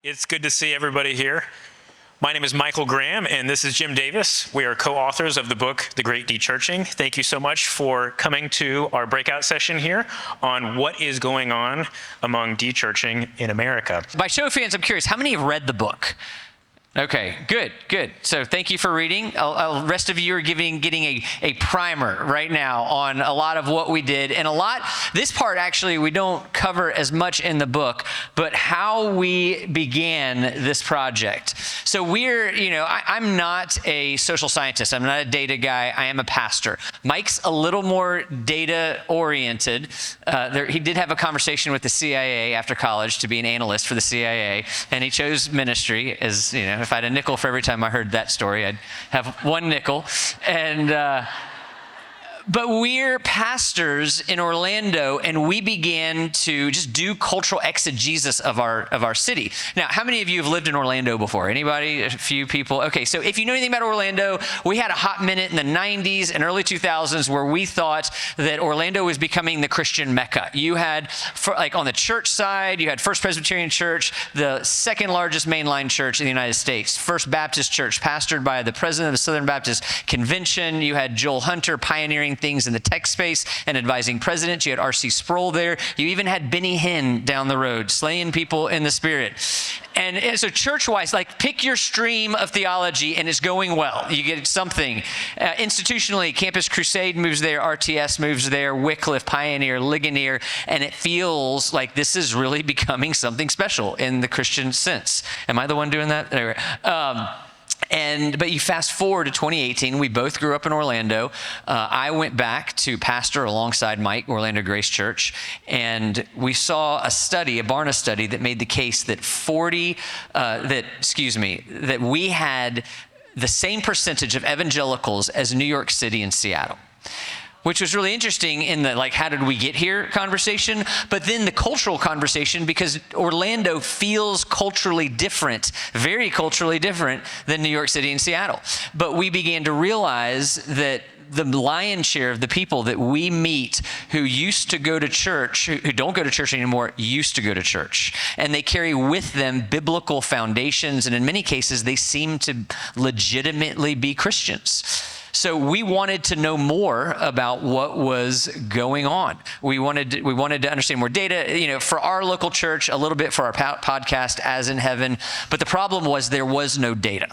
It's good to see everybody here. My name is Michael Graham, and this is Jim Davis. We are co-authors of the book, The Great Dechurching. Thank you so much for coming to our breakout session here on what is going on among dechurching in America. By show of hands, I'm curious, how many have read the book? Okay, good. So thank you for reading. The rest of you are getting a primer right now on a lot of what we did. And this part actually we don't cover as much in the book, but how we began this project. So I'm not a social scientist. I'm not a data guy. I am a pastor. Mike's a little more data oriented. He did have a conversation with the CIA after college to be an analyst for the CIA, and he chose ministry as, if I had a nickel for every time I heard that story, I'd have one nickel. But we're pastors in Orlando, and we began to just do cultural exegesis of our city. Now, how many of you have lived in Orlando before? Anybody? A few people? Okay, so if you know anything about Orlando, we had a hot minute in the 90s and early 2000s where we thought that Orlando was becoming the Christian Mecca. You had, on the church side, you had First Presbyterian Church, the second largest mainline church in the United States, First Baptist Church, pastored by the president of the Southern Baptist Convention. You had Joel Hunter pioneering things in the tech space and advising presidents. You had R.C. Sproul there. You even had Benny Hinn down the road, slaying people in the spirit. And so church-wise, pick your stream of theology and it's going well. You get something. Institutionally, Campus Crusade moves there, RTS moves there, Wycliffe, Pioneer, Ligonier, and it feels like this is really becoming something special in the Christian sense. Am I the one doing that? Anyway, But you fast forward to 2018, we both grew up in Orlando. I went back to pastor alongside Mike, Orlando Grace Church, and we saw a Barna study that made the case that that we had the same percentage of evangelicals as New York City and Seattle, which was really interesting in the how did we get here conversation, but then the cultural conversation, because Orlando feels culturally different, very culturally different than New York City and Seattle. But we began to realize that the lion's share of the people that we meet who used to go to church, who don't go to church anymore, used to go to church. And they carry with them biblical foundations, and in many cases, they seem to legitimately be Christians. So we wanted to know more about what was going on. We wanted to understand more data, for our local church, a little bit for our podcast, As in Heaven. But the problem was there was no data.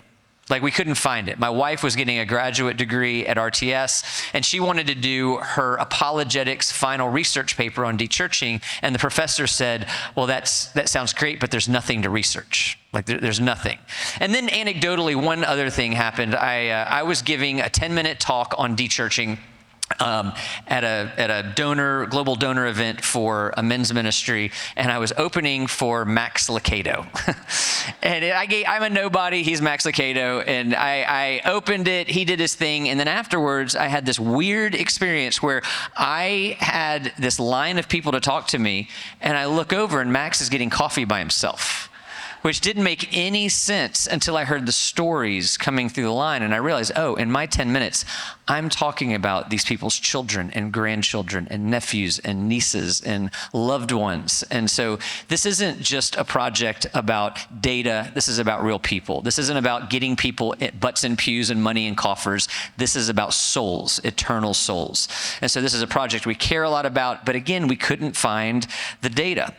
We couldn't find it. My wife was getting a graduate degree at RTS, and she wanted to do her apologetics final research paper on dechurching, and the professor said, well, that sounds great, but there's nothing to research. There's nothing. And then anecdotally, one other thing happened. I was giving a 10-minute talk on dechurching at a global donor event for a men's ministry, and I was opening for Max Lucado. And I'm a nobody, he's Max Lucado, and I opened it, he did his thing, and then afterwards I had this weird experience where I had this line of people to talk to me, and I look over and Max is getting coffee by himself, which didn't make any sense until I heard the stories coming through the line. And I realized, in my 10 minutes, I'm talking about these people's children and grandchildren and nephews and nieces and loved ones. And so this isn't just a project about data. This is about real people. This isn't about getting people butts in pews and money in coffers. This is about souls, eternal souls. And so this is a project we care a lot about. But again, we couldn't find the data.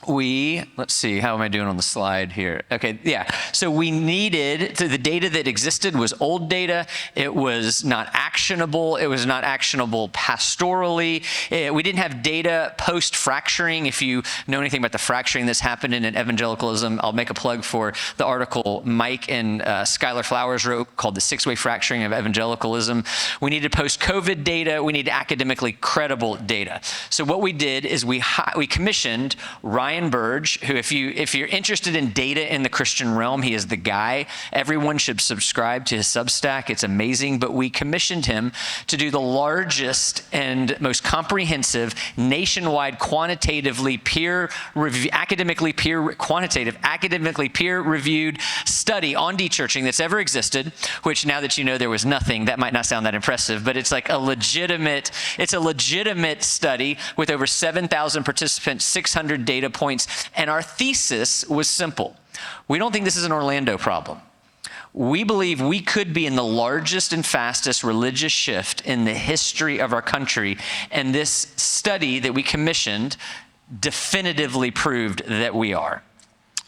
Let's see, how am I doing on the slide here? Okay, yeah. So the data that existed was old data. It was not actionable. It was not actionable pastorally. We didn't have data post-fracturing. If you know anything about the fracturing that's happened in evangelicalism, I'll make a plug for the article Mike and Skylar Flowers wrote called The Six-Way Fracturing of Evangelicalism. We needed post-COVID data. We needed academically credible data. So what we did is we commissioned Ryan Burge, who if you're interested in data in the Christian realm, he is the guy. Everyone should subscribe to his Substack. It's amazing. But we commissioned him to do the largest and most comprehensive nationwide academically peer-reviewed study on dechurching that's ever existed, which now that you know there was nothing, that might not sound that impressive, but it's a legitimate study with over 7,000 participants, 600 data points. And our thesis was simple. We don't think this is an Orlando problem. We believe we could be in the largest and fastest religious shift in the history of our country, and this study that we commissioned definitively proved that we are.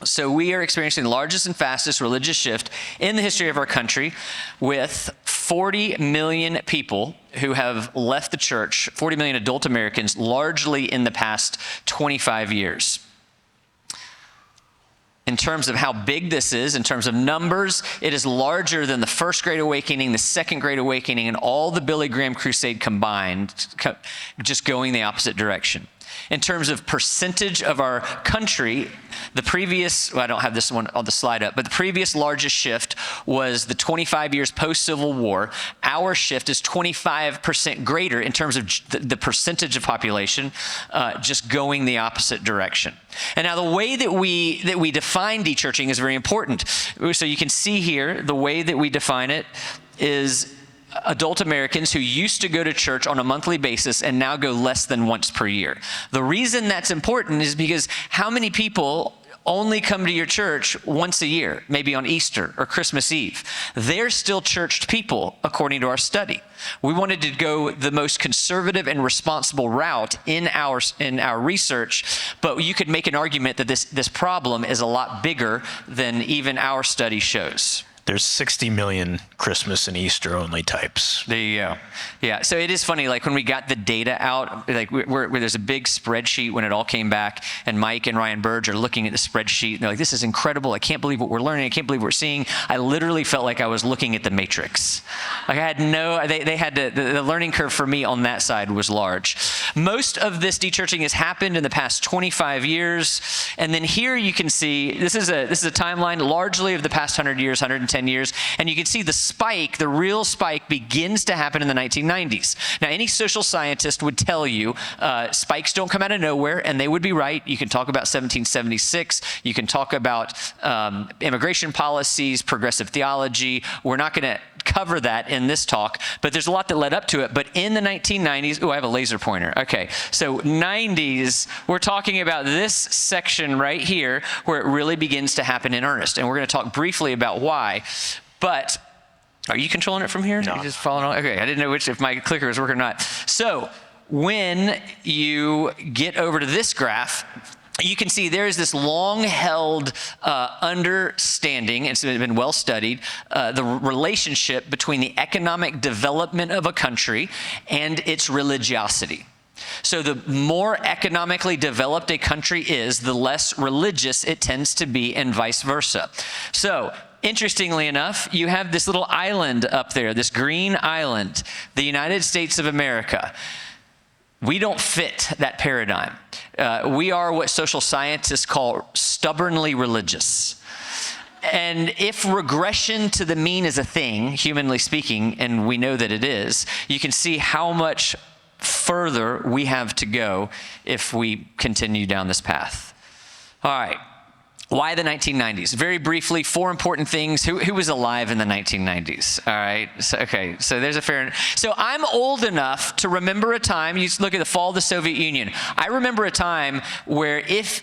So we are experiencing the largest and fastest religious shift in the history of our country, with 40 million people who have left the church, 40 million adult Americans, largely in the past 25 years. In terms of how big this is, in terms of numbers, it is larger than the First Great Awakening, the Second Great Awakening, and all the Billy Graham crusade combined, just going the opposite direction. In terms of percentage of our country, the previous, well, I don't have this one on the slide up, but the previous largest shift was the 25 years post-Civil War. Our shift is 25% greater in terms of the percentage of population, just going the opposite direction. And now the way that we define dechurching is very important. So you can see here, the way that we define it is adult Americans who used to go to church on a monthly basis and now go less than once per year. The reason that's important is because how many people only come to your church once a year, maybe on Easter or Christmas Eve? They're still churched people, according to our study. We wanted to go the most conservative and responsible route in our research, but you could make an argument that this problem is a lot bigger than even our study shows. There's 60 million Christmas and Easter only types. There you go. Yeah, so it is funny, like when we got the data out, like where there's a big spreadsheet when it all came back, and Mike and Ryan Burge are looking at the spreadsheet, and they're like, this is incredible. I can't believe what we're learning. I can't believe what we're seeing. I literally felt like I was looking at the Matrix. Like I had they had to, the learning curve for me on that side was large. Most of this dechurching has happened in the past 25 years. And then here you can see, this is a timeline largely of the past 100 years, 110 years, and you can see the spike, the real spike, begins to happen in the 1990s. Now, any social scientist would tell you spikes don't come out of nowhere, and they would be right. You can talk about 1776. You can talk about immigration policies, progressive theology. We're not going to cover that in this talk, but there's a lot that led up to it. But in the 1990s, I have a laser pointer. Okay, so 90s, we're talking about this section right here where it really begins to happen in earnest. And we're going to talk briefly about why. But are you controlling it from here? No. You just following along? Okay, I didn't know if my clicker was working or not. So when you get over to this graph, you can see there is this long-held understanding, it's been well studied, the relationship between the economic development of a country and its religiosity. So the more economically developed a country is, the less religious it tends to be, and vice versa. So interestingly enough, you have this little island up there, this green island, the United States of America. We don't fit that paradigm. We are what social scientists call stubbornly religious. And if regression to the mean is a thing, humanly speaking, and we know that it is, you can see how much further we have to go if we continue down this path. All right. Why the 1990s? Very briefly, 4 important things. Who was alive in the 1990s? All right. So there's a fair. So I'm old enough to remember a time. You look at the fall of the Soviet Union. I remember a time where if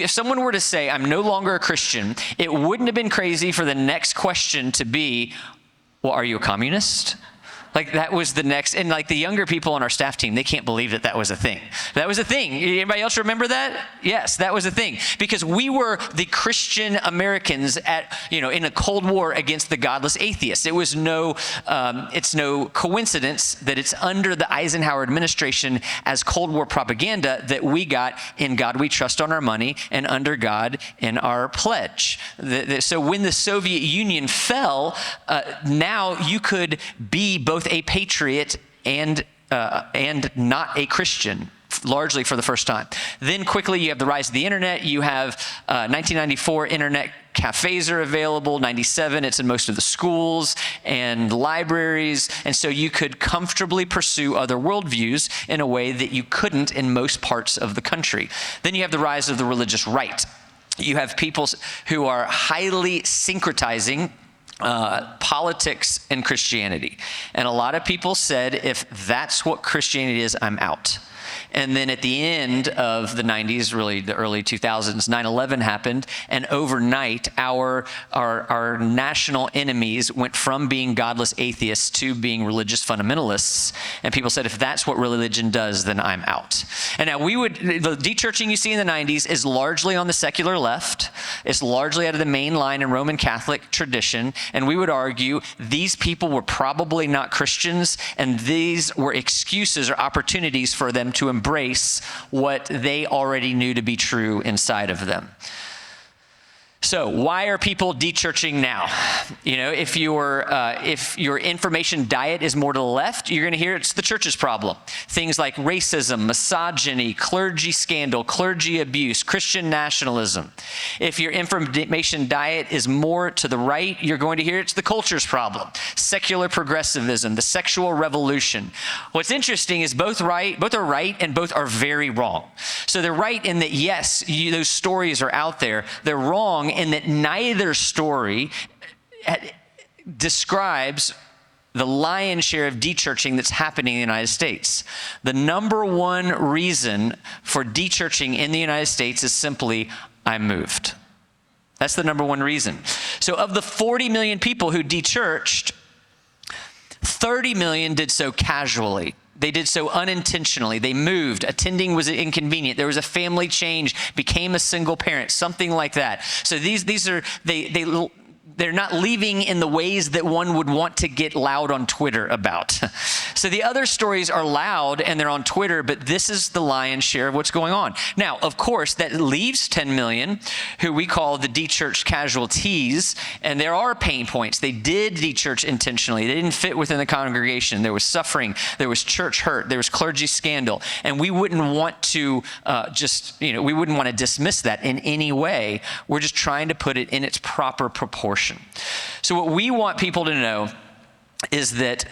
someone were to say, I'm no longer a Christian, it wouldn't have been crazy for the next question to be, well, are you a communist? Like that was the next, and like the younger people on our staff team, they can't believe that was a thing. That was a thing. Anybody else remember that? Yes, that was a thing. Because we were the Christian Americans in a Cold War against the godless atheists. It was it's no coincidence that it's under the Eisenhower administration as Cold War propaganda that we got In God We Trust on our money and Under God in our pledge. So when the Soviet Union fell, now you could be both a patriot and not a Christian, largely for the first time. Then quickly you have the rise of the internet. You have 1994 internet cafes are available. 97, it's in most of the schools and libraries. And so you could comfortably pursue other worldviews in a way that you couldn't in most parts of the country. Then you have the rise of the religious right. You have people who are highly syncretizing politics and Christianity. And a lot of people said, if that's what Christianity is, I'm out. And then at the end of the 90s, really the early 2000s, 9/11 happened. And overnight, our national enemies went from being godless atheists to being religious fundamentalists. And people said, if that's what religion does, then I'm out. And now the dechurching you see in the 90s is largely on the secular left. It's largely out of the main line in Roman Catholic tradition. And we would argue these people were probably not Christians, and these were excuses or opportunities for them to embrace what they already knew to be true inside of them. So why are people dechurching now? You know, if your information diet is more to the left, you're going to hear it's the church's problem. Things like racism, misogyny, clergy scandal, clergy abuse, Christian nationalism. If your information diet is more to the right, you're going to hear it's the culture's problem. Secular progressivism, the sexual revolution. What's interesting is both are right and both are very wrong. So they're right in that, yes, those stories are out there. They're wrong in that neither story describes the lion's share of dechurching that's happening in the United States. The number one reason for dechurching in the United States is simply, I moved. That's the number one reason. So of the 40 million people who dechurched, 30 million did so casually. They did so unintentionally. They moved. Attending was inconvenient. There was a family change, became a single parent, something like that. So they're not leaving in the ways that one would want to get loud on Twitter about. So the other stories are loud and they're on Twitter, but this is the lion's share of what's going on. Now, of course, that leaves 10 million who we call the dechurched casualties, and there are pain points. They did dechurch intentionally. They didn't fit within the congregation. There was suffering. There was church hurt. There was clergy scandal. And we wouldn't want to we wouldn't want to dismiss that in any way. We're just trying to put it in its proper proportion. So what we want people to know is that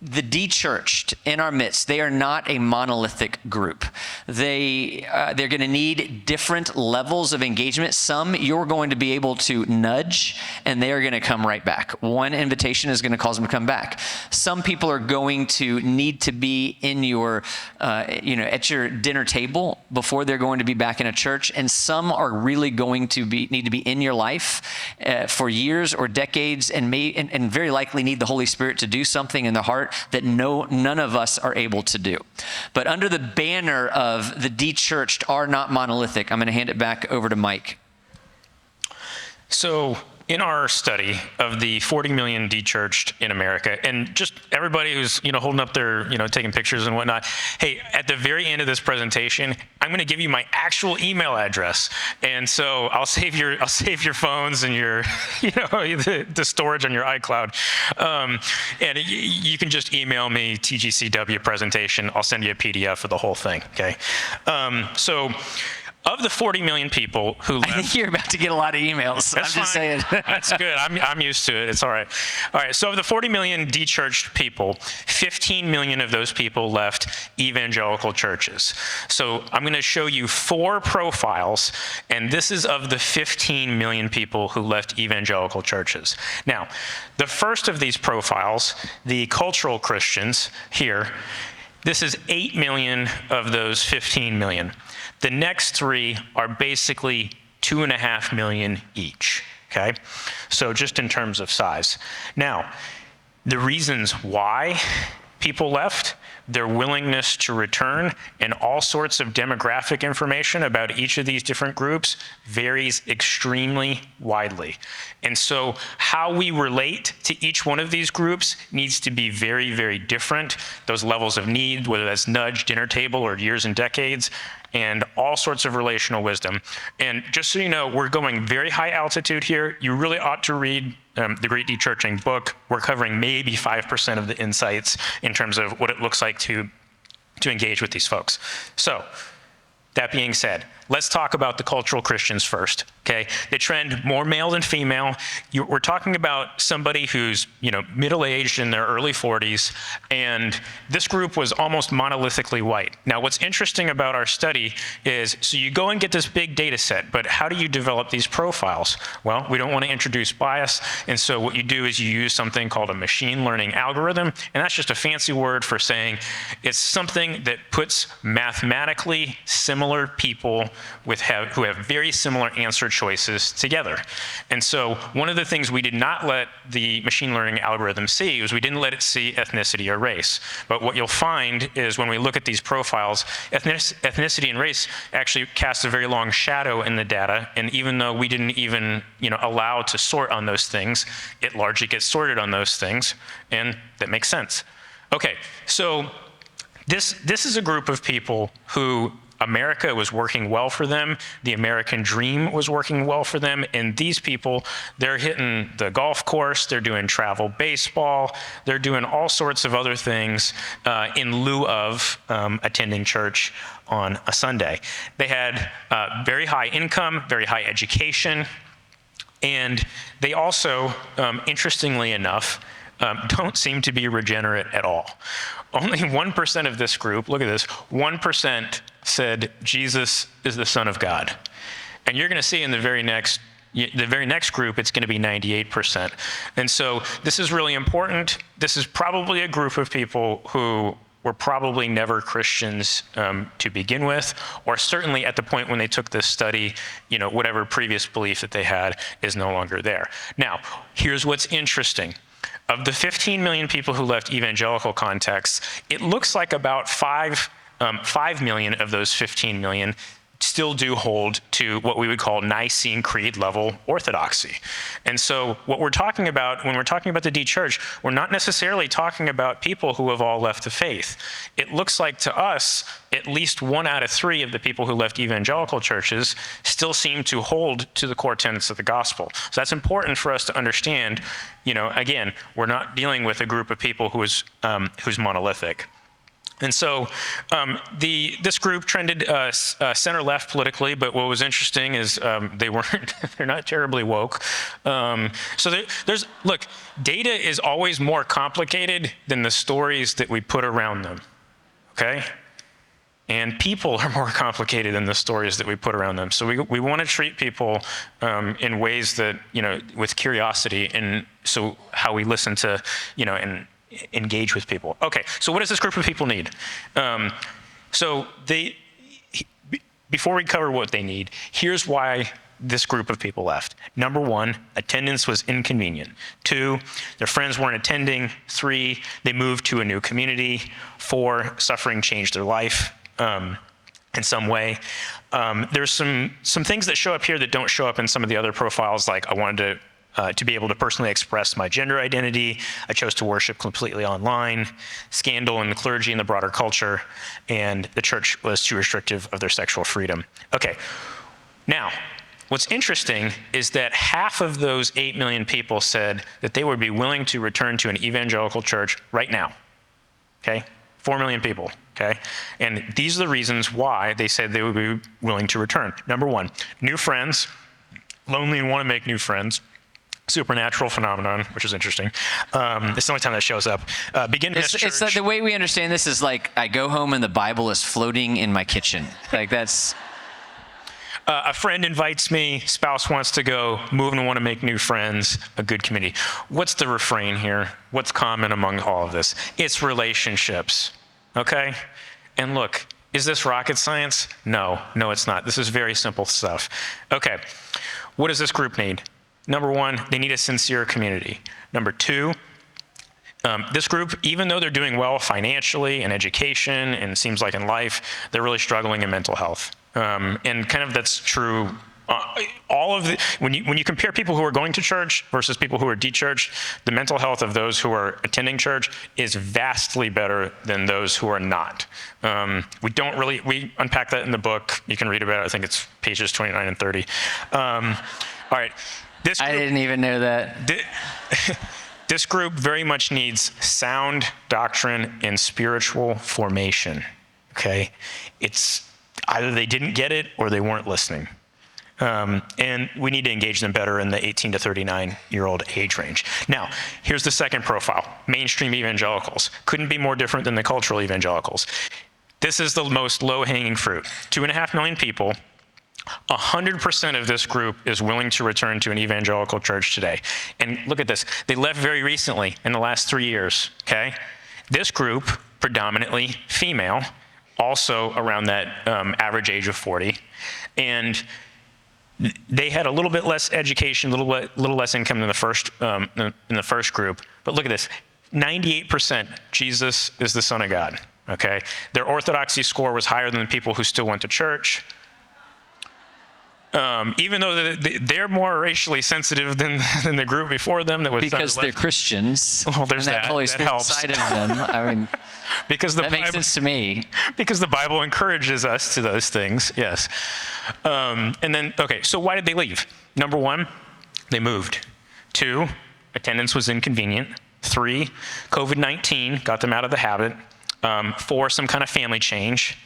the dechurched in our midst, they are not a monolithic group. They're going to need different levels of engagement. Some you're going to be able to nudge, and they are going to come right back. One invitation is going to cause them to come back. Some people are going to need to be in your, at your dinner table before they're going to be back in a church, and some are really going to need to be in your life for years or decades, and very likely need the Holy Spirit to do something in the heart that none of us are able to do. But under the banner of the dechurched are not monolithic, I'm going to hand it back over to Mike. So in our study of the 40 million dechurched in America, and just everybody who's holding up their taking pictures and whatnot, hey, at the very end of this presentation, I'm going to give you my actual email address, and so I'll save your phones and your the storage on your iCloud, and you can just email me TGCW presentation. I'll send you a PDF of the whole thing. Okay, so. Of the 40 million people who left, I think you're about to get a lot of emails. I'm just saying. That's good. I'm used to it. It's all right. All right. So of the 40 million dechurched people, 15 million of those people left evangelical churches. So I'm going to show you 4 profiles, and this is of the 15 million people who left evangelical churches. Now, the first of these profiles, the cultural Christians here, this is 8 million of those 15 million. The next 3 are basically 2.5 million each, okay? So just in terms of size. Now, the reasons why people left, their willingness to return, and all sorts of demographic information about each of these different groups varies extremely widely. And so how we relate to each one of these groups needs to be very, very different. Those levels of need, whether that's nudge, dinner table, or years and decades, and all sorts of relational wisdom. And just so you know, we're going very high altitude here. You really ought to read the Great Dechurching book. We're covering maybe 5% of the insights in terms of what it looks like to engage with these folks. So, that being said, let's talk about the cultural Christians first. Okay, they trend more male than female. We're talking about somebody who's, middle-aged in their early 40s, and this group was almost monolithically white. Now, what's interesting about our study is, so you go and get this big data set, but how do you develop these profiles? Well, we don't want to introduce bias, and so what you do is you use something called a machine learning algorithm, and that's just a fancy word for saying it's something that puts mathematically similar people who have very similar answer choices together. And so one of the things we did not let the machine learning algorithm see was we didn't let it see ethnicity or race. But what you'll find is when we look at these profiles, ethnicity and race actually cast a very long shadow in the data. And even though we didn't even allow to sort on those things, it largely gets sorted on those things. And that makes sense. Okay, so this is a group of people who America was working well for them. The American dream was working well for them. And these people, they're hitting the golf course, they're doing travel baseball, they're doing all sorts of other things in lieu of attending church on a Sunday. They had very high income, very high education, and they also, interestingly enough, don't seem to be regenerate at all. Only 1% of this group, look at this, 1% said Jesus is the Son of God. And you're going to see in the very next group, it's going to be 98%. And so this is really important. This is probably a group of people who were probably never Christians to begin with, or certainly at the point when they took this study, whatever previous belief that they had is no longer there. Now, here's what's interesting. Of the 15 million people who left evangelical contexts, it looks like about 5 million of those 15 million still do hold to what we would call Nicene Creed level orthodoxy. And so what we're talking about, when we're talking about the dechurched, we're not necessarily talking about people who have all left the faith. It looks like to us, at least 1 out of 3 of the people who left evangelical churches still seem to hold to the core tenets of the gospel. So that's important for us to understand. Again, we're not dealing with a group of people who's monolithic. And so this group trended center-left politically, but what was interesting is they're not terribly woke. So look, data is always more complicated than the stories that we put around them, okay? And people are more complicated than the stories that we put around them. So we want to treat people in ways that, with curiosity, and so how we listen to, and engage with people. Okay, so what does this group of people need? Before we cover what they need, here's why this group of people left. Number 1, attendance was inconvenient. 2, their friends weren't attending. 3, they moved to a new community. 4, suffering changed their life in some way. There's some things that show up here that don't show up in some of the other profiles, like I wanted to be able to personally express my gender identity. I chose to worship completely online, scandal in the clergy and the broader culture, and the church was too restrictive of their sexual freedom. Okay, now, what's interesting is that half of those 8 million people said that they would be willing to return to an evangelical church right now, okay? 4 million people, okay? And these are the reasons why they said they would be willing to return. Number 1, new friends, lonely and want to make new friends. Supernatural phenomenon, which is interesting. It's the only time that shows up. It's like the way we understand this is like I go home and the Bible is floating in my kitchen. Like that's. A friend invites me, spouse wants to go, move and want to make new friends, a good community. What's the refrain here? What's common among all of this? It's relationships, okay? And look, is this rocket science? No, it's not. This is very simple stuff. Okay, what does this group need? Number 1, they need a sincere community. Number 2, this group, even though they're doing well financially and education and it seems like in life, they're really struggling in mental health. And kind of that's true. When you compare people who are going to church versus people who are dechurched, the mental health of those who are attending church is vastly better than those who are not. We unpack that in the book. You can read about it. I think it's pages 29 and 30. All right. I didn't even know that. This group very much needs sound doctrine and spiritual formation, okay? It's either they didn't get it or they weren't listening. And we need to engage them better in the 18 to 39-year-old age range. Now, here's the second profile, mainstream evangelicals. Couldn't be more different than the cultural evangelicals. This is the most low-hanging fruit. 2.5 million people, 100% of this group is willing to return to an evangelical church today. And look at this. They left very recently in the last 3 years, okay? This group, predominantly female, also around that average age of 40. And they had a little bit less education, a little less income than in the first group. But look at this, 98% Jesus is the Son of God, okay? Their orthodoxy score was higher than the people who still went to church. Even though they're more racially sensitive than the group before them. Because they're Christians. Well, there's and that Holy Spirit side of them. I mean, because that makes sense to me. Because the Bible encourages us to those things, yes. And then, okay, so why did they leave? Number one, they moved. 2, attendance was inconvenient. 3, COVID-19 got them out of the habit. 4, some kind of family change.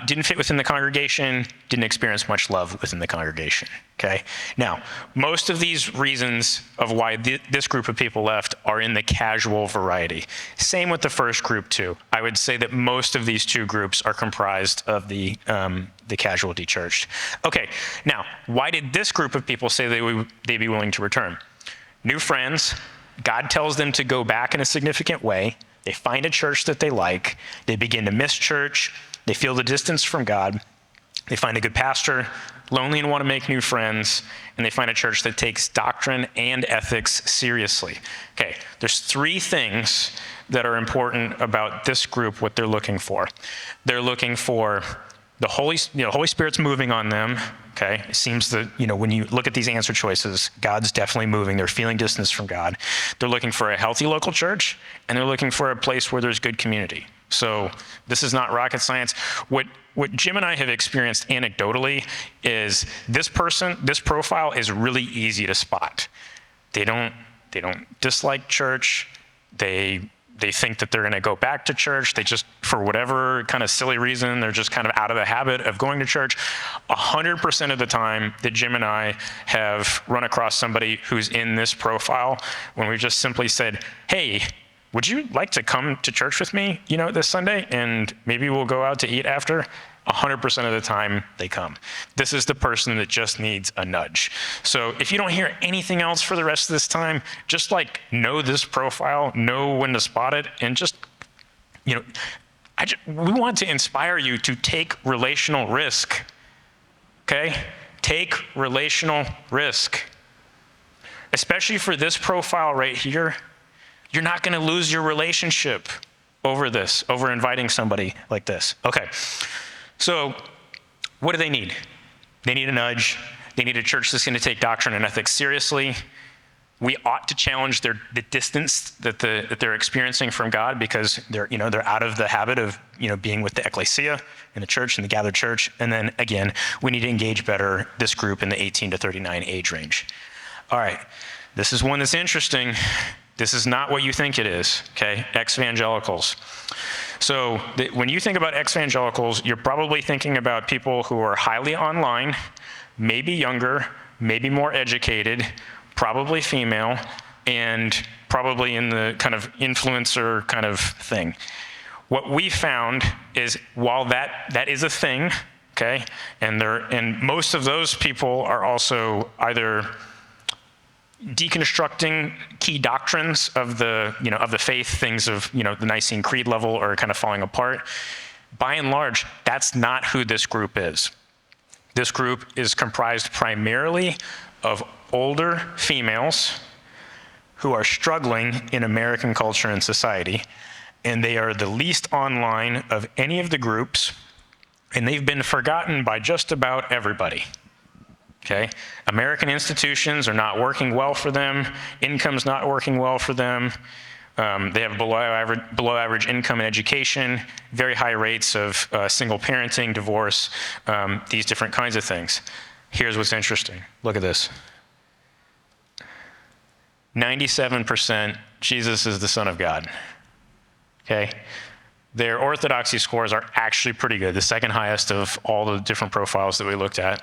Didn't fit within the congregation, didn't experience much love within the congregation, okay? Now, most of these reasons of why this group of people left are in the casual variety. Same with the first group too. I would say that most of these two groups are comprised of the casual dechurched. Okay, now, why did this group of people say they'd be willing to return? New friends, God tells them to go back in a significant way, they find a church that they like, they begin to miss church, they feel the distance from God, they find a good pastor, lonely and want to make new friends, and they find a church that takes doctrine and ethics seriously. Okay, there's 3 things that are important about this group, what they're looking for. They're looking for the Holy Spirit's moving on them, okay? It seems that, when you look at these answer choices, God's definitely moving. They're feeling distance from God. They're looking for a healthy local church, and they're looking for a place where there's good community. So this is not rocket science. What Jim and I have experienced anecdotally is this profile is really easy to spot. They don't dislike church. They think that they're going to go back to church. They just, for whatever kind of silly reason, they're just kind of out of the habit of going to church. 100% of the time that Jim and I have run across somebody who's in this profile, when we just simply said, hey, would you like to come to church with me, this Sunday? And maybe we'll go out to eat after. 100% of the time they come. This is the person that just needs a nudge. So if you don't hear anything else for the rest of this time, just know this profile, know when to spot it, and just, we want to inspire you to take relational risk, okay? Take relational risk. Especially for this profile right here, you're not gonna lose your relationship over inviting somebody like this. Okay. So what do they need? They need a nudge. They need a church that's going to take doctrine and ethics seriously. We ought to challenge the distance that they're experiencing from God, because they're out of the habit of being with the ecclesia in the church and the gathered church. And then again, we need to engage better this group in the 18 to 39 age range. All right, this is one that's interesting. This is not what you think it is, okay? Ex-evangelicals. So when you think about ex-evangelicals, you're probably thinking about people who are highly online, maybe younger, maybe more educated, probably female, and probably in the kind of influencer kind of thing. What we found is, while that is a thing, okay, and most of those people are also either deconstructing key doctrines of the faith, things of the Nicene Creed level, or kind of falling apart. By and large, that's not who this group is. This group is comprised primarily of older females who are struggling in American culture and society, and they are the least online of any of the groups, and they've been forgotten by just about everybody. Okay, American institutions are not working well for them. Income's not working well for them. They have below average income and education, very high rates of single parenting, divorce, these different kinds of things. Here's what's interesting. Look at this. 97% Jesus is the Son of God. Okay, their orthodoxy scores are actually pretty good, the second highest of all the different profiles that we looked at.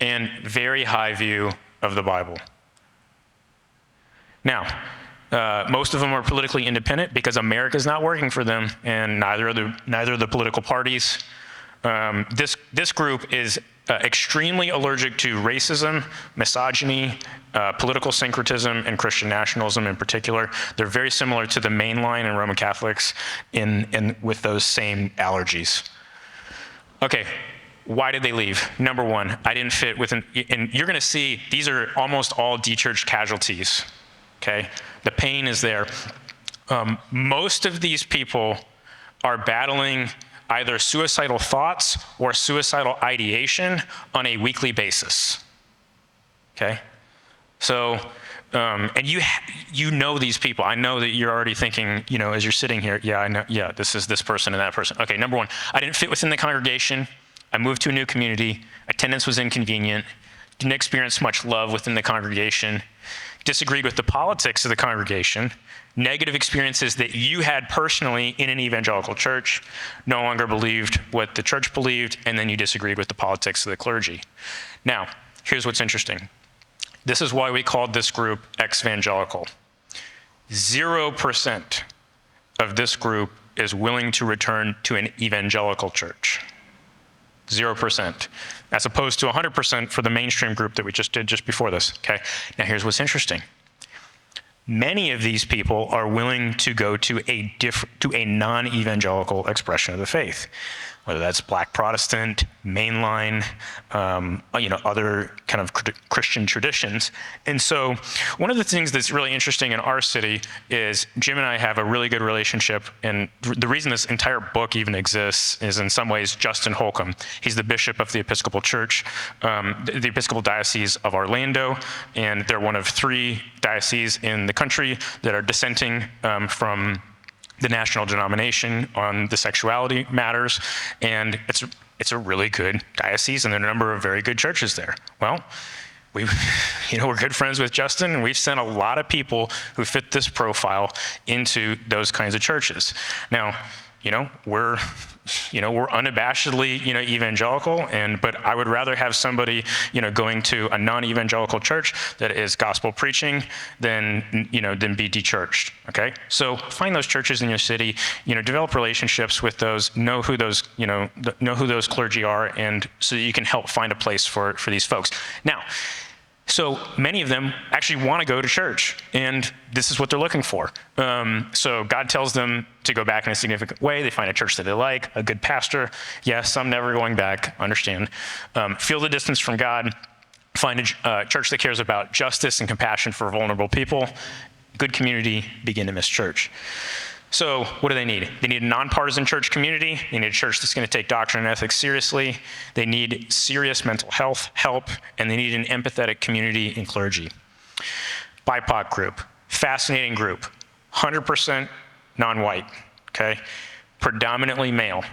and very high view of the Bible. Now, most of them are politically independent because America's not working for them, and neither are the political parties. This group is extremely allergic to racism, misogyny, political syncretism, and Christian nationalism in particular. They're very similar to the mainline and Roman Catholics with those same allergies. Okay, why did they leave? Number one, I didn't fit within, and you're gonna see these are almost all dechurched casualties, okay? The pain is there. Most of these people are battling either suicidal thoughts or suicidal ideation on a weekly basis, okay? So, and you know these people. I know that you're already thinking, as you're sitting here, yeah, I know, yeah, this is this person and that person. Okay, number one, I didn't fit within the congregation. I moved to a new community. Attendance was inconvenient. Didn't experience much love within the congregation. Disagreed with the politics of the congregation. Negative experiences that you had personally in an evangelical church. No longer believed what the church believed, and then you disagreed with the politics of the clergy. Now, here's what's interesting. This is why we called this group ex-evangelical. 0% of this group is willing to return to an evangelical church. 0%, as opposed to 100% for the mainstream group that we just did just before this, okay? Now here's what's interesting. Many of these people are willing to go to a non-evangelical expression of the faith, whether that's Black Protestant, mainline, other kind of Christian traditions. And so one of the things that's really interesting in our city is Jim and I have a really good relationship, and the reason this entire book even exists is in some ways Justin Holcomb. He's the bishop of the Episcopal Church, the Episcopal Diocese of Orlando, and they're one of 3 dioceses in the country that are dissenting from the national denomination on the sexuality matters, and it's a really good diocese, and there are a number of very good churches there. Well, we're good friends with Justin, and we've sent a lot of people who fit this profile into those kinds of churches. Now, we're unabashedly, evangelical, but I would rather have somebody, going to a non-evangelical church that is gospel preaching than be dechurched, okay? So find those churches in your city, develop relationships with those, know who those clergy are, and so that you can help find a place for these folks. Now, so many of them actually want to go to church, and this is what they're looking for. So God tells them to go back in a significant way. They find a church that they like, a good pastor. Yes, some never going back, understand. Feel the distance from God. Find a church that cares about justice and compassion for vulnerable people. Good community, begin to miss church. So what do they need? They need a nonpartisan church community. They need a church that's going to take doctrine and ethics seriously. They need serious mental health help, and they need an empathetic community in clergy. BIPOC group, fascinating group, 100% non-white, okay? Predominantly male.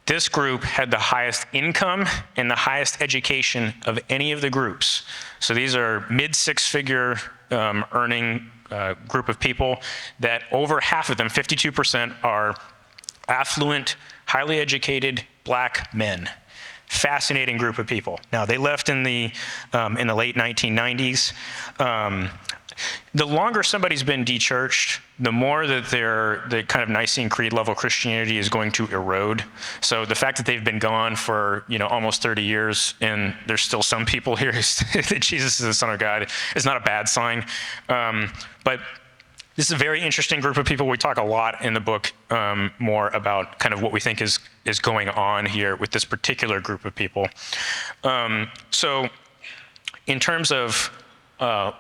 This group had the highest income and the highest education of any of the groups. So these are mid-6-figure earning group of people that over half of them, 52%, are affluent, highly educated Black men. Fascinating group of people. Now, they left in the late 1990s. The longer somebody's been dechurched, the more that the kind of Nicene Creed level Christianity is going to erode. So the fact that they've been gone for almost 30 years and there's still some people here that Jesus is the Son of God is not a bad sign. But this is a very interesting group of people. We talk a lot in the book more about kind of what we think is going on here with this particular group of people. So in terms of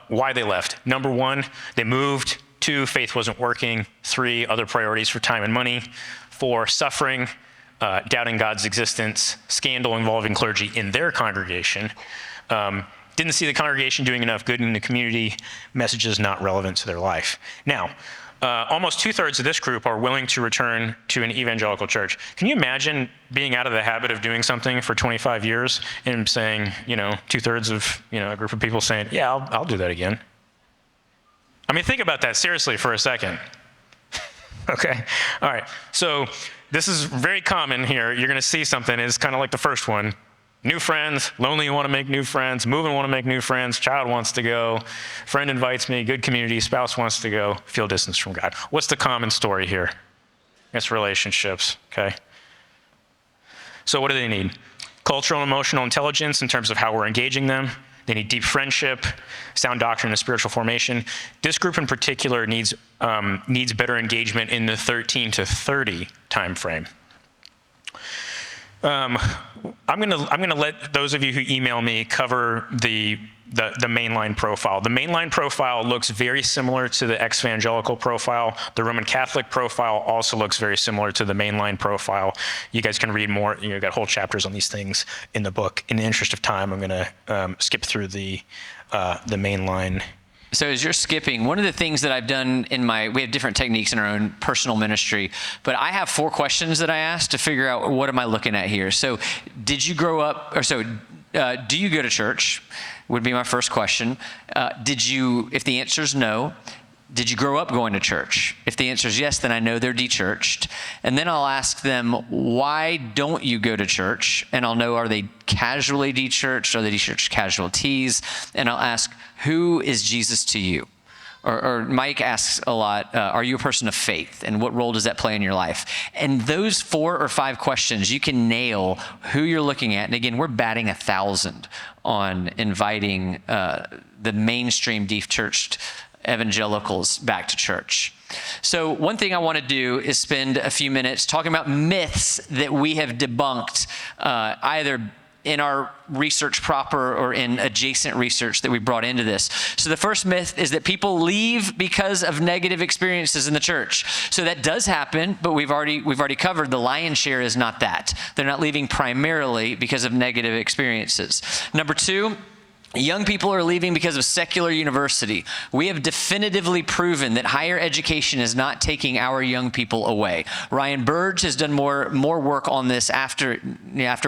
why they left. Number 1, they moved. 2, faith wasn't working. 3, other priorities for time and money. 4, suffering, doubting God's existence, scandal involving clergy in their congregation. Didn't see the congregation doing enough good in the community, messages not relevant to their life. Now, almost 2/3 of this group are willing to return to an evangelical church. Can you imagine being out of the habit of doing something for 25 years and saying, 2/3 of a group of people saying, yeah, I'll do that again? I mean, think about that seriously for a second. Okay, all right. So this is very common here. You're going to see something. It's kind of like the first one. New friends, lonely, you want to make new friends, moving, want to make new friends, child wants to go, friend invites me, good community, spouse wants to go, feel distance from God. What's the common story here? It's relationships, okay? So what do they need? Cultural and emotional intelligence in terms of how we're engaging them. They need deep friendship, sound doctrine, and spiritual formation. This group in particular needs better engagement in the 13 to 30 time frame. I'm gonna let those of you who email me cover the mainline profile. The mainline profile looks very similar to the evangelical profile. The Roman Catholic profile also looks very similar to the mainline profile. You guys can read more. You've got whole chapters on these things in the book. In the interest of time, I'm gonna skip through the mainline. So as you're skipping, one of the things that I've done we have different techniques in our own personal ministry, but I have 4 questions that I ask to figure out what am I looking at here. So do you go to church? Would be my first question. If the answer is no, did you grow up going to church? If the answer is yes, then I know they're dechurched. And then I'll ask them, why don't you go to church? And I'll know, are they casually dechurched? Are they dechurched casualties? And I'll ask, who is Jesus to you? Or Mike asks a lot, are you a person of faith? And what role does that play in your life? And those 4 or 5 questions, you can nail who you're looking at. And again, we're batting 1,000 on inviting the mainstream dechurched evangelicals back to church. So one thing I want to do is spend a few minutes talking about myths that we have debunked, either in our research proper or in adjacent research that we brought into this. So the first myth is that people leave because of negative experiences in the church. So that does happen, but we've already covered the lion's share is not that. They're not leaving primarily because of negative experiences. Number 2, young people are leaving because of secular university. We have definitively proven that higher education is not taking our young people away. Ryan Burge has done more work on this after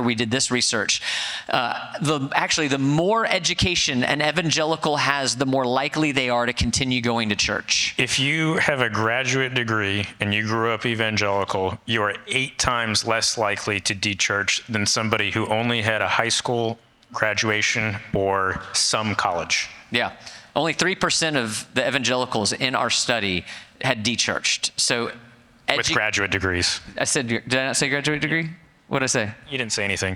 we did this research. The more education an evangelical has, the more likely they are to continue going to church. If you have a graduate degree and you grew up evangelical, you are 8 times less likely to dechurch than somebody who only had a high school graduation or some college. Yeah. Only 3% of the evangelicals in our study had dechurched. So with graduate degrees. Did I not say graduate degree? What did I say? You didn't say anything.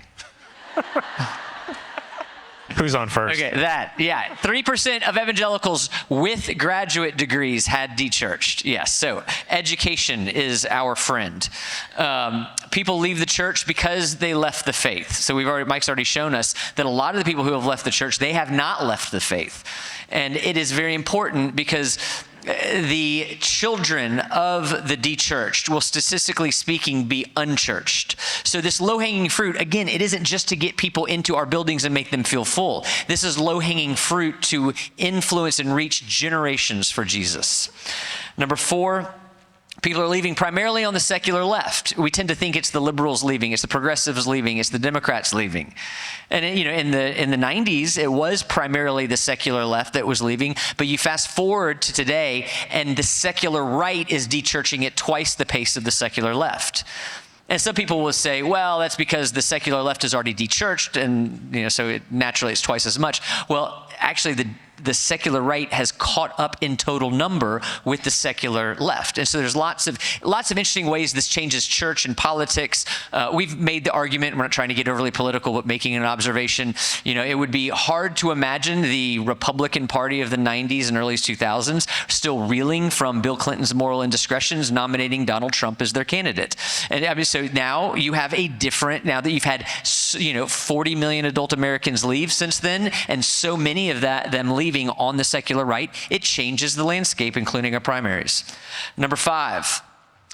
Who's on first? Okay, 3% of evangelicals with graduate degrees had dechurched. Yes, so education is our friend. People leave the church because they left the faith. So Mike's already shown us that a lot of the people who have left the church, they have not left the faith. And it is very important because the children of the dechurched will, statistically speaking, be unchurched. So this low-hanging fruit, again, it isn't just to get people into our buildings and make them feel full. This is low-hanging fruit to influence and reach generations for Jesus. Number 4, people are leaving primarily on the secular left. We tend to think it's the liberals leaving, it's the progressives leaving, it's the Democrats leaving. And in the 90s, it was primarily the secular left that was leaving. But you fast forward to today, and the secular right is dechurching at twice the pace of the secular left. And some people will say, well, that's because the secular left is already dechurched, and so naturally it's twice as much. Well, actually, the secular right has caught up in total number with the secular left. And so there's lots of interesting ways this changes church and politics. We've made the argument, we're not trying to get overly political, but making an observation. It would be hard to imagine the Republican Party of the 90s and early 2000s still reeling from Bill Clinton's moral indiscretions, nominating Donald Trump as their candidate. And so now you have now that you've had 40 million adult Americans leave since then, and so many of them leaving on the secular right, it changes the landscape, including our primaries. Number 5,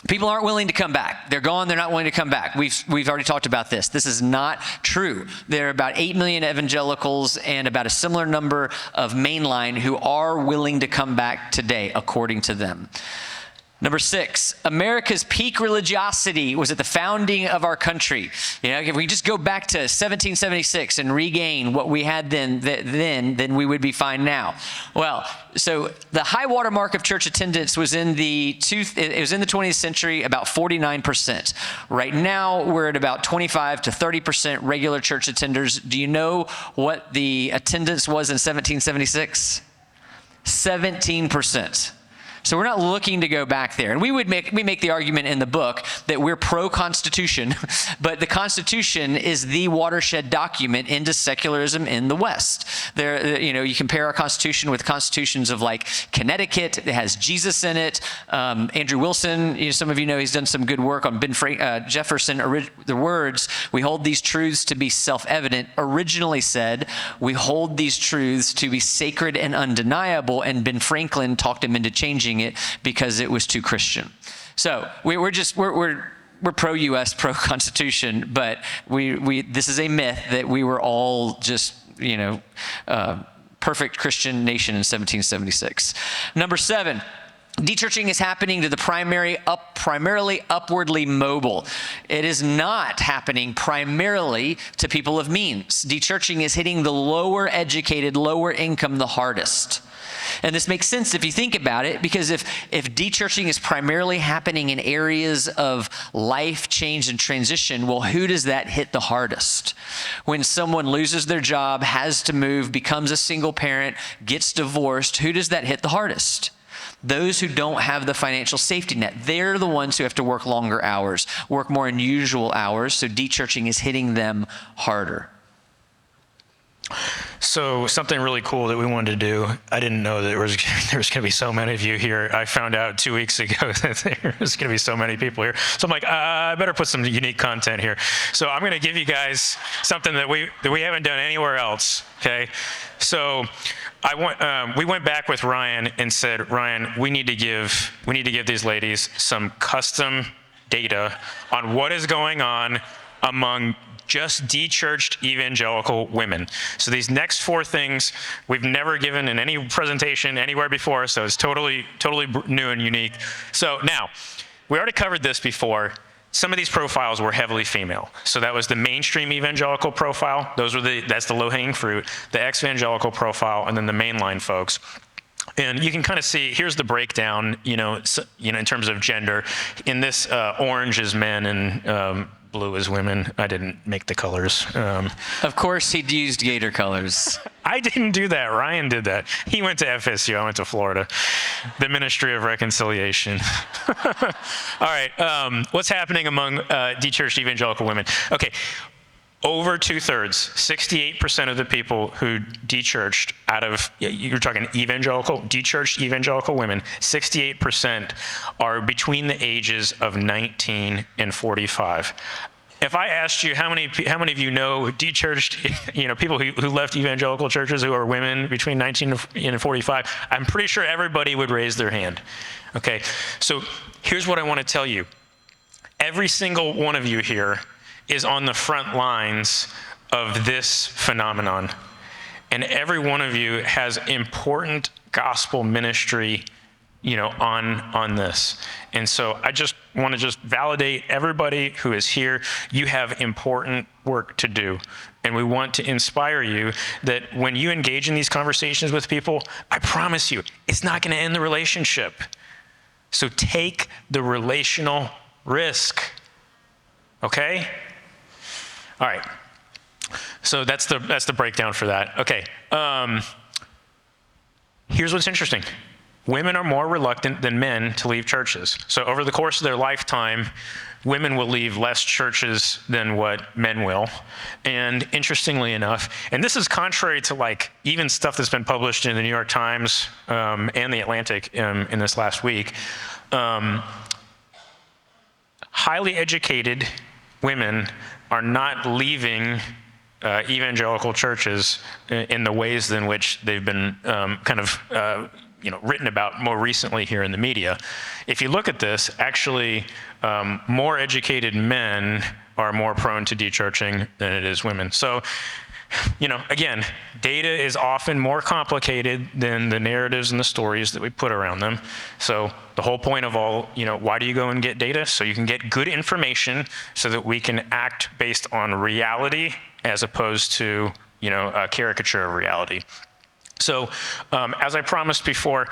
people aren't willing to come back. They're gone, they're not willing to come back. We've already talked about this. This is not true. There are about 8 million evangelicals and about a similar number of mainline who are willing to come back today, according to them. Number 6, America's peak religiosity was at the founding of our country. If we just go back to 1776 and regain what we had then we would be fine now. Well, so the high water mark of church attendance was in the 20th century, about 49%. Right now, we're at about 25 to 30% regular church attenders. Do you know what the attendance was in 1776? 17%. So we're not looking to go back there. And we make the argument in the book that we're pro-Constitution, but the Constitution is the watershed document into secularism in the West. You compare our Constitution with constitutions of like Connecticut. It has Jesus in it. Andrew Wilson, some of you know he's done some good work on Jefferson. The words, "We hold these truths to be self-evident," originally said, "We hold these truths to be sacred and undeniable," and Ben Franklin talked him into changing it because it was too Christian. So we're pro-U.S., pro-Constitution, but this is a myth that we were all just perfect Christian nation in 1776. Number 7. Dechurching is happening to the primarily upwardly mobile. It is not happening primarily to people of means. Dechurching is hitting the lower educated, lower income the hardest. And this makes sense if you think about it, because if dechurching is primarily happening in areas of life change and transition, well, who does that hit the hardest? When someone loses their job, has to move, becomes a single parent, gets divorced, who does that hit the hardest? Those who don't have the financial safety net. They're the ones who have to work longer hours, work more unusual hours, so dechurching is hitting them harder. So something really cool that we wanted to do, I didn't know that there was going to be so many of you here. I found out 2 weeks ago that there was going to be so many people here. So I'm like, I better put some unique content here. So I'm going to give you guys something that we haven't done anywhere else, okay? So we went back with Ryan and said, Ryan, we need to give these ladies some custom data on what is going on among just dechurched evangelical women. So these next 4 things we've never given in any presentation anywhere before, so it's totally new and unique. So now, we already covered this before. Some of these profiles were heavily female. So that was the mainstream evangelical profile. That's the low-hanging fruit, the ex-evangelical profile, and then the mainline folks. And you can kind of see, here's the breakdown, in terms of gender. In this, orange is men and blue is women. I didn't make the colors. Of course, he'd used gator colors. I didn't do that. Ryan did that. He went to FSU. I went to Florida. The Ministry of Reconciliation. All right. What's happening among dechurched evangelical women? Okay. Over 2/3, 68% of the people who dechurched you're talking dechurched evangelical women, 68% are between the ages of 19 and 45. If I asked you how many of you know dechurched, people who left evangelical churches who are women between 19 and 45, I'm pretty sure everybody would raise their hand. Okay, so here's what I want to tell you. Every single one of you here is on the front lines of this phenomenon. And every one of you has important gospel ministry, on this. And so I just want to validate everybody who is here. You have important work to do. And we want to inspire you that when you engage in these conversations with people, I promise you, it's not going to end the relationship. So take the relational risk. Okay? All right, so that's the breakdown for that. Okay, here's what's interesting. Women are more reluctant than men to leave churches. So over the course of their lifetime, women will leave less churches than what men will. And interestingly enough, and this is contrary to even stuff that's been published in the New York Times and the Atlantic in this last week, highly educated women are not leaving evangelical churches in the ways in which they've been written about more recently here in the media. If you look at this, actually, more educated men are more prone to dechurching than it is women. So again, data is often more complicated than the narratives and the stories that we put around them. So the whole point of all, why do you go and get data? So you can get good information so that we can act based on reality as opposed to, a caricature of reality. So as I promised before,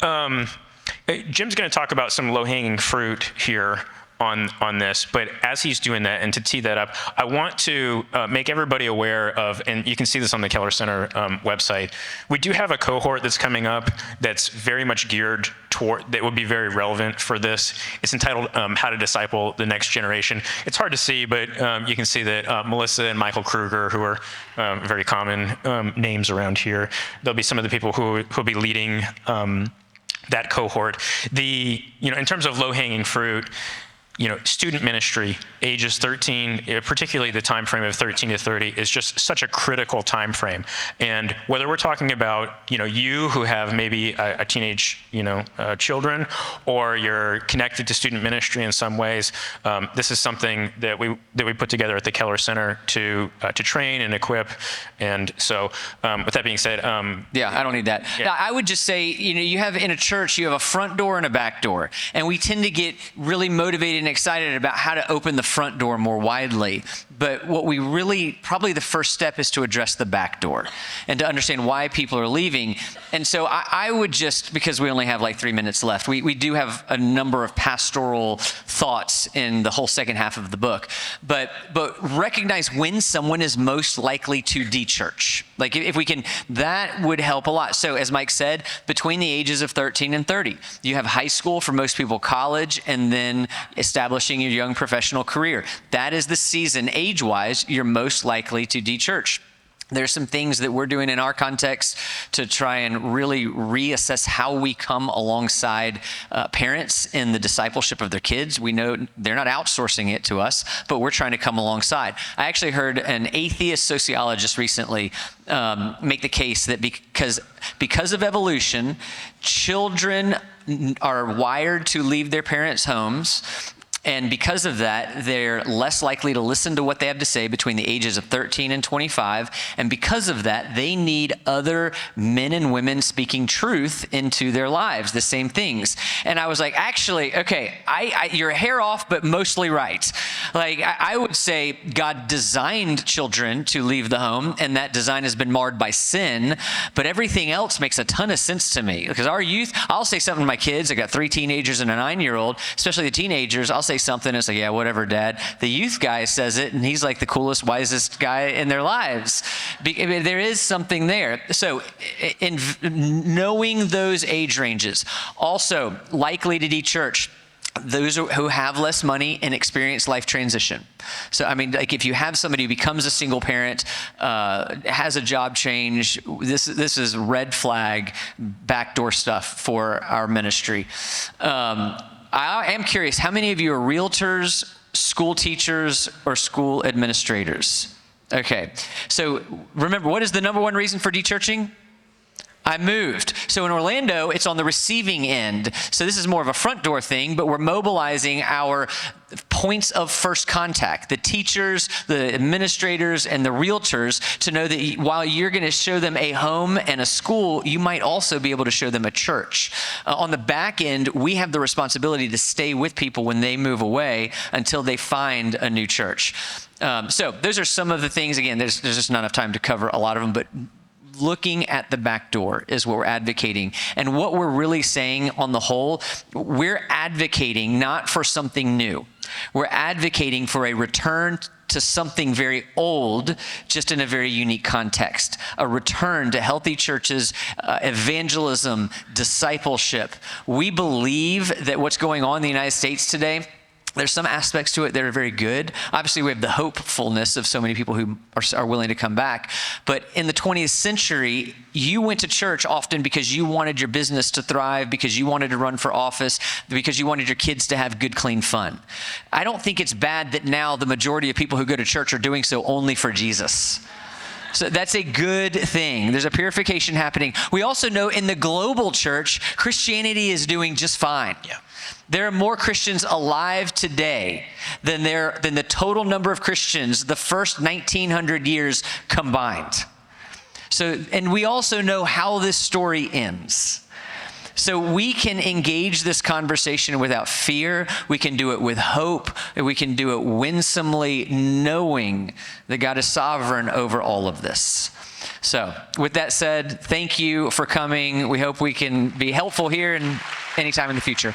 Jim's going to talk about some low-hanging fruit here on this, but as he's doing that, and to tee that up, I want to make everybody aware of, and you can see this on the Keller Center website, we do have a cohort that's coming up that's very much geared toward, that would be very relevant for this. It's entitled How to Disciple the Next Generation. It's hard to see, but you can see that Melissa and Michael Kruger, who are very common names around here, there'll be some of the people who'll be leading that cohort. In terms of low-hanging fruit, student ministry, ages 13, particularly the time frame of 13 to 30, is just such a critical time frame. And whether we're talking about, you who have maybe a teenage, children, or you're connected to student ministry in some ways, this is something that we put together at the Keller Center to train and equip. And so, with that being said, yeah, I don't need that. Yeah. I would just say, you have in a church, you have a front door and a back door, and we tend to get really motivated and excited about how to open the front door more widely. But what we really, probably the first step is to address the back door and to understand why people are leaving. And so I would just, because we only have like 3 minutes left, we do have a number of pastoral thoughts in the whole second half of the book, but recognize when someone is most likely to dechurch. Like if we can, that would help a lot. So as Mike said, between the ages of 13 and 30, you have high school, for most people college, and then establishing your young professional career. That is the season, age-wise, you're most likely to dechurch. There's some things that we're doing in our context to try and really reassess how we come alongside parents in the discipleship of their kids. We know they're not outsourcing it to us, but we're trying to come alongside. I actually heard an atheist sociologist recently make the case that because of evolution, children are wired to leave their parents' homes. And because of that, they're less likely to listen to what they have to say between the ages of 13 and 25. And because of that, they need other men and women speaking truth into their lives, the same things. And I was like, actually, okay, you're a hair off, but mostly right. Like, I would say God designed children to leave the home, and that design has been marred by sin. But everything else makes a ton of sense to me. Because our youth, I'll say something to my kids. I got 3 teenagers and a 9-year-old, especially the teenagers. I'll say something, it's like, yeah, whatever, Dad. The youth guy says it, and he's like the coolest, wisest guy in their lives. There is something there. So in knowing those age ranges, also likely to dechurch, those who have less money and experience life transition. So, I mean, like if you have somebody who becomes a single parent, has a job change, this is red flag, backdoor stuff for our ministry. I am curious, how many of you are realtors, school teachers, or school administrators? Okay, so remember, what is the number one reason for dechurching? I moved. So in Orlando, it's on the receiving end. So this is more of a front door thing, but we're mobilizing our points of first contact, the teachers, the administrators, and the realtors, to know that while you're going to show them a home and a school, you might also be able to show them a church. On the back end, we have the responsibility to stay with people when they move away until they find a new church. So those are some of the things. Again, there's just not enough time to cover a lot of them, but looking at the back door is what we're advocating. And what we're really saying on the whole, we're advocating not for something new. We're advocating for a return to something very old, just in a very unique context. A return to healthy churches, evangelism, discipleship. We believe that what's going on in the United States today, there's some aspects to it that are very good. Obviously, we have the hopefulness of so many people who are willing to come back. But in the 20th century, you went to church often because you wanted your business to thrive, because you wanted to run for office, because you wanted your kids to have good, clean fun. I don't think it's bad that now the majority of people who go to church are doing so only for Jesus. So that's a good thing. There's a purification happening. We also know in the global church, Christianity is doing just fine. Yeah. There are more Christians alive today than the total number of Christians the first 1900 years combined. So, and we also know how this story ends. So we can engage this conversation without fear. We can do it with hope. And we can do it winsomely, knowing that God is sovereign over all of this. So with that said, thank you for coming. We hope we can be helpful here and anytime in the future.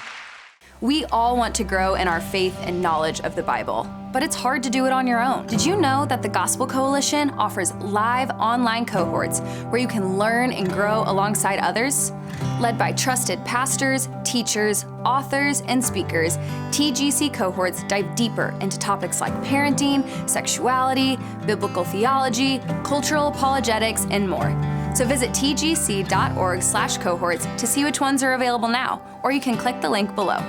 We all want to grow in our faith and knowledge of the Bible, but it's hard to do it on your own. Did you know that the Gospel Coalition offers live online cohorts where you can learn and grow alongside others? Led by trusted pastors, teachers, authors, and speakers, TGC cohorts dive deeper into topics like parenting, sexuality, biblical theology, cultural apologetics, and more. So visit tgc.org/cohorts to see which ones are available now, or you can click the link below.